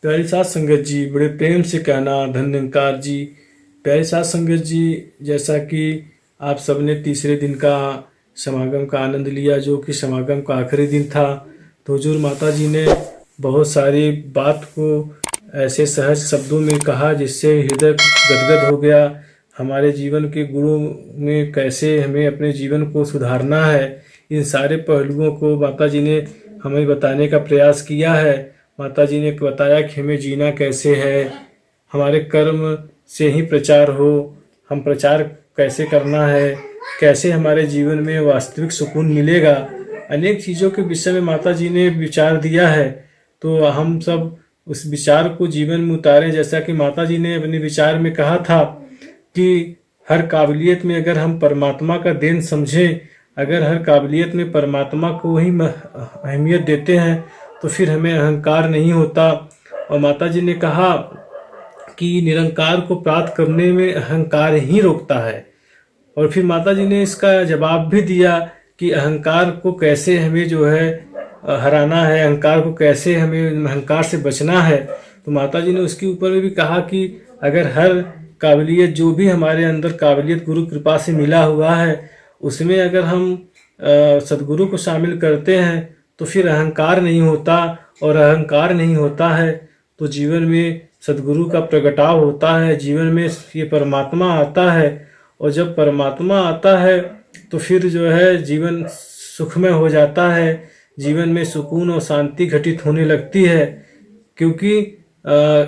प्यारी साध संगत जी, बड़े प्रेम से कहना धन निरंकार जी। प्यारी साध संगत जी, जैसा कि आप सबने तीसरे दिन का समागम का आनंद लिया, जो कि समागम का आखिरी दिन था, तो हुजूर माता जी ने बहुत सारी बात को ऐसे सहज शब्दों में कहा जिससे हृदय गदगद हो गया। हमारे जीवन के गुणों में कैसे हमें अपने जीवन को सुधारना है, इन सारे पहलुओं को माता जी ने हमें बताने का प्रयास किया है। माता जी ने बताया कि हमें जीना कैसे है, हमारे कर्म से ही प्रचार हो, हम प्रचार कैसे करना है, कैसे हमारे जीवन में वास्तविक सुकून मिलेगा। अनेक चीज़ों के विषय में माता जी ने विचार दिया है, तो हम सब उस विचार को जीवन में उतारें। जैसा कि माता जी ने अपने विचार में कहा था कि हर काबिलियत में अगर हम परमात्मा का देन समझें, अगर हर काबिलियत में परमात्मा को ही अहमियत देते हैं, तो फिर हमें अहंकार नहीं होता। और माता जी ने कहा कि निरंकार को प्राप्त करने में अहंकार ही रोकता है। और फिर माता जी ने इसका जवाब भी दिया कि अहंकार को कैसे हमें जो है हराना है, अहंकार को कैसे हमें अहंकार से बचना है। तो माता जी ने उसके ऊपर भी कहा कि अगर हर काबिलियत, जो भी हमारे अंदर काबिलियत गुरु कृपा से मिला हुआ है, उसमें अगर हम सदगुरु को शामिल करते हैं तो फिर अहंकार नहीं होता, और अहंकार नहीं होता है तो जीवन में सदगुरु का प्रगटाव होता है, जीवन में ये परमात्मा आता है। और जब परमात्मा आता है तो फिर जो है जीवन सुखमय हो जाता है, जीवन में सुकून और शांति घटित होने लगती है। क्योंकि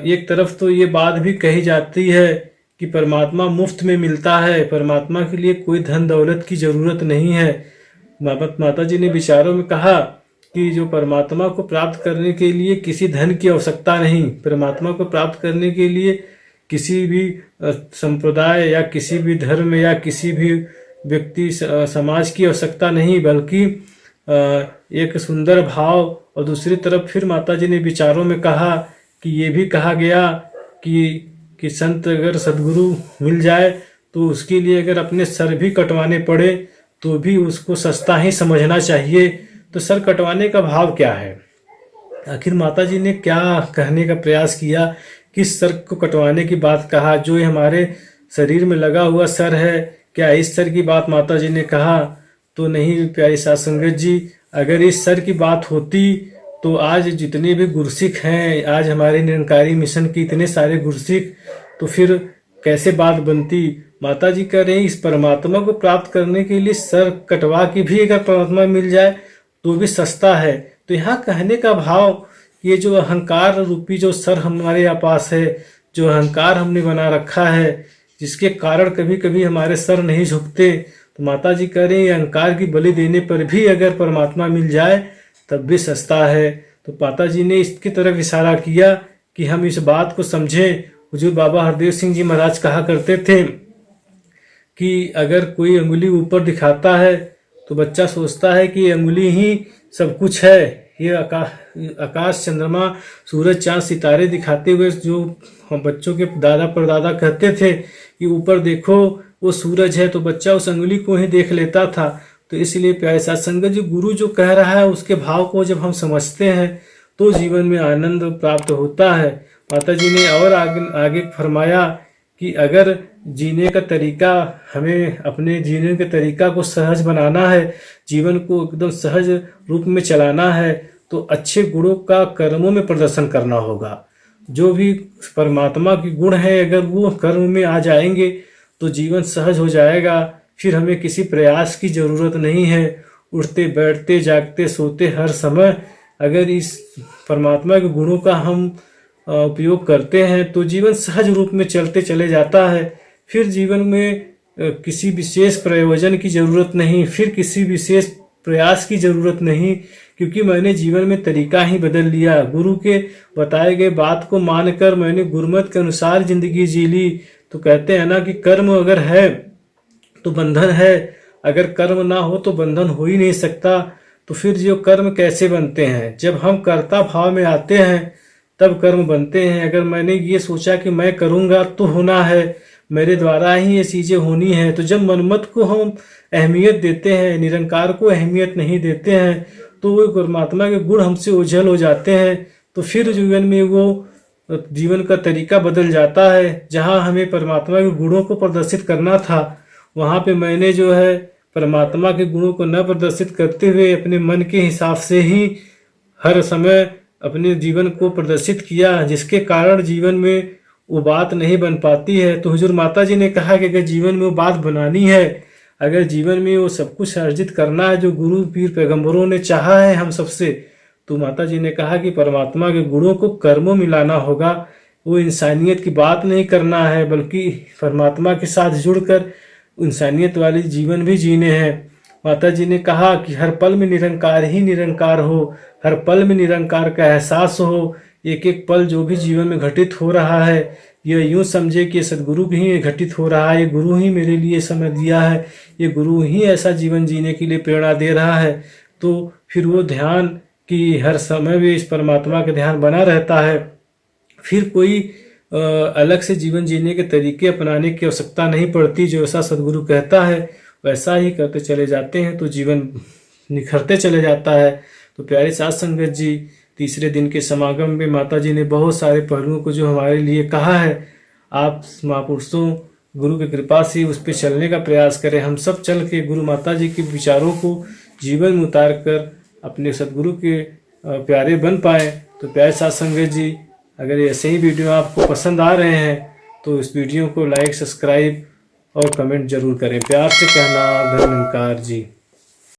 एक तरफ तो ये बात भी कही जाती है कि परमात्मा मुफ्त में मिलता है, परमात्मा के लिए कोई धन दौलत की जरूरत नहीं है। माता जी ने विचारों में कहा कि जो परमात्मा को प्राप्त करने के लिए किसी धन की आवश्यकता नहीं, परमात्मा को प्राप्त करने के लिए किसी भी संप्रदाय या किसी भी धर्म या किसी भी व्यक्ति समाज की आवश्यकता नहीं, बल्कि एक सुंदर भाव। और दूसरी तरफ फिर माता जी ने विचारों में कहा कि ये भी कहा गया कि संत अगर सदगुरु मिल जाए तो उसके लिए अगर अपने सर भी कटवाने पड़े तो भी उसको सस्ता ही समझना चाहिए। तो सर कटवाने का भाव क्या है? आखिर माता जी ने क्या कहने का प्रयास किया, किस सर को कटवाने की बात कहा? जो ये हमारे शरीर में लगा हुआ सर है, क्या इस सर की बात माता जी ने कहा? तो नहीं प्यारी साध संगत जी, अगर इस सर की बात होती तो आज जितने भी गुरसिख हैं, आज हमारे निरंकारी मिशन के इतने सारे गुरसिख, तो फिर कैसे बात बनती? माता जी कह रहे हैं इस परमात्मा को प्राप्त करने के लिए सर कटवा के भी अगर परमात्मा मिल जाए तो भी सस्ता है। तो यहाँ कहने का भाव, ये जो अहंकार रूपी जो सर हमारे पास है, जो अहंकार हमने बना रखा है, जिसके कारण कभी कभी हमारे सर नहीं झुकते, तो माता जी कह रहे हैं अहंकार की बलि देने पर भी अगर परमात्मा मिल जाए तब भी सस्ता है। तो माता जी ने इसकी तरफ इशारा किया कि हम इस बात को समझें। हुजूर बाबा हरदेव सिंह जी महाराज कहा करते थे कि अगर कोई अंगुली ऊपर दिखाता है तो बच्चा सोचता है कि अंगुली ही सब कुछ है। ये आकाश चंद्रमा सूरज चांद सितारे दिखाते हुए जो हम बच्चों के दादा परदादा कहते थे कि ऊपर देखो वो सूरज है, तो बच्चा उस अंगुली को ही देख लेता था। तो इसलिए प्यारे साथ संगत जी, गुरु जो कह रहा है उसके भाव को जब हम समझते हैं तो जीवन में आनंद प्राप्त होता है। माता जी ने और आगे फरमाया कि अगर जीने का तरीका, हमें अपने जीने के तरीका को सहज बनाना है, जीवन को एकदम सहज रूप में चलाना है, तो अच्छे गुणों का कर्मों में प्रदर्शन करना होगा। जो भी परमात्मा के गुण हैं अगर वो कर्म में आ जाएंगे तो जीवन सहज हो जाएगा। फिर हमें किसी प्रयास की जरूरत नहीं है। उठते बैठते जागते सोते हर समय अगर इस परमात्मा के गुणों का हम उपयोग करते हैं तो जीवन सहज रूप में चलते चले जाता है। फिर जीवन में किसी विशेष प्रयोजन की जरूरत नहीं, फिर किसी विशेष प्रयास की जरूरत नहीं, क्योंकि मैंने जीवन में तरीका ही बदल लिया। गुरु के बताए गए बात को मानकर मैंने गुरमत के अनुसार जिंदगी जी ली। तो कहते हैं ना कि कर्म अगर है तो बंधन है, अगर कर्म ना हो तो बंधन हो ही नहीं सकता। तो फिर जो कर्म कैसे बनते हैं? जब हम कर्ता भाव में आते हैं तब कर्म बनते हैं। अगर मैंने ये सोचा कि मैं करूँगा तो होना है, मेरे द्वारा ही ये चीज़ें होनी है, तो जब मनमत को हम अहमियत देते हैं, निरंकार को अहमियत नहीं देते हैं, तो वो परमात्मा के गुण हमसे ओझल हो जाते हैं। तो फिर जीवन में वो जीवन का तरीका बदल जाता है। जहाँ हमें परमात्मा के गुणों को प्रदर्शित करना था, वहाँ पे मैंने जो है परमात्मा के गुणों को न प्रदर्शित करते हुए अपने मन के हिसाब से ही हर समय अपने जीवन को प्रदर्शित किया, जिसके कारण जीवन में वो बात नहीं बन पाती है। तो हुजूर माता जी ने कहा कि अगर जीवन में वो बात बनानी है, अगर जीवन में वो सब कुछ अर्जित करना है जो गुरु पीर पैगंबरों ने चाहा है हम सबसे, तो माता जी ने कहा कि परमात्मा के गुणों को कर्मों में लाना होगा। वो इंसानियत की बात नहीं करना है, बल्कि परमात्मा के साथ जुड़कर इंसानियत वाली जीवन भी जीने हैं। माता जी ने कहा कि हर पल में निरंकार ही निरंकार हो, हर पल में निरंकार का एहसास हो। एक एक पल जो भी जीवन में घटित हो रहा है, यह यूं समझे कि सदगुरु ही ये घटित हो रहा है, ये गुरु ही मेरे लिए समय दिया है, ये गुरु ही ऐसा जीवन जीने के लिए प्रेरणा दे रहा है। तो फिर वो ध्यान कि हर समय भी इस परमात्मा का ध्यान बना रहता है। फिर कोई अलग से जीवन जीने के तरीके अपनाने की आवश्यकता नहीं पड़ती। जो ऐसा सदगुरु कहता है वैसा ही करते चले जाते हैं तो जीवन निखरते चले जाता है। तो प्यारे साथ संगत जी, तीसरे दिन के समागम में माता जी ने बहुत सारे पहलुओं को जो हमारे लिए कहा है, आप महापुरुषों गुरु की कृपा से उस पर चलने का प्रयास करें। हम सब चल के गुरु माता जी के विचारों को जीवन में उतार कर अपने सदगुरु के प्यारे बन पाए। तो प्यारे साथ संगत जी, अगर ऐसे ही वीडियो आपको पसंद आ रहे हैं तो इस वीडियो को लाइक, सब्सक्राइब और कमेंट जरूर करें। प्यार से कहना, धन्यवाद जी।